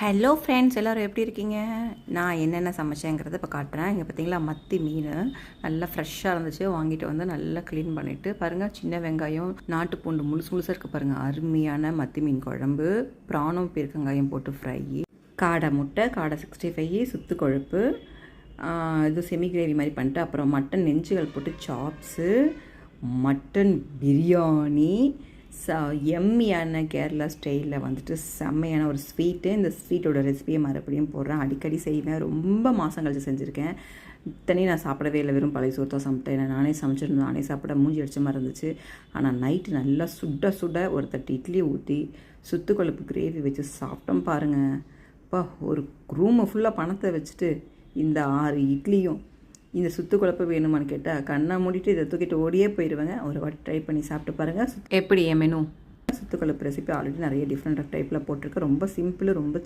Hello friends, எல்லோரும் எப்படி இருக்கீங்க? நான் என்னென்ன சமைச்சேங்கிறத இப்போ காட்டுறேன். இங்கே பார்த்தீங்களா, மத்தி மீன் நல்லா ஃப்ரெஷ்ஷாக இருந்துச்சு. வாங்கிட்டு வந்து நல்லா க்ளீன் பண்ணிவிட்டு பாருங்கள், சின்ன வெங்காயம், நாட்டு பூண்டு முழுசு முழுசாக இருக்குது பாருங்கள். அருமையான மத்தி மீன் குழம்பு, பிரானும் பீர்க்கங்காயம் போட்டு ஃப்ரை, காடை முட்டை, காடை 65, சுத்து கொழுப்பு, இது செமி கிரேவி மாதிரி பண்ணிட்டு, அப்புறம் மட்டன் நெஞ்சுகள் போட்டு சாப்ஸு, மட்டன் பிரியாணி, எம்மியான கேரளா ஸ்டைலில் வந்துட்டு செம்மையான ஒரு ஸ்வீட்டு. இந்த ஸ்வீட்டோட ரெசிபியை மறுபடியும் போடுறேன். அடிக்கடி செய்வேன், ரொம்ப மாதம் கழிச்சு செஞ்சுருக்கேன். இத்தனையும் நான் சாப்பிடவே இல்லை, வெறும் பழைய சோறு தான் சாப்பிட்டேன். நானே சமைச்சிருந்தேன், நானே சாப்பிட மூஞ்சி அடிச்ச மாதிரி இருந்துச்சு. ஆனால் நைட்டு நல்லா சுட சுட ஒரு தட்டு இட்லி ஊற்றி சுத்து கொழுப்பு கிரேவி வச்சு சாப்பிட்டோம் பாருங்கள். அப்பா, ஒரு ரூமை ஃபுல்லாக பணத்தை வச்சுட்டு இந்த 6 இட்லியும் இந்த சுத்து குழப்பம் வேணுமான்னு கேட்டால் கண்ணை மூடிட்டு இதை தூக்கிட்டு ஓடியே போயிடுவேங்க. ஒரு வாட்டி ட்ரை பண்ணி சாப்பிட்டு பாருங்கள். எப்படி என் மெனு சுத்து குழப்பு ரெசிபி ஆல்ரெடி நிறைய டிஃப்ரெண்ட் டைப்பில் போட்டிருக்கு. ரொம்ப சிம்பிள், ரொம்ப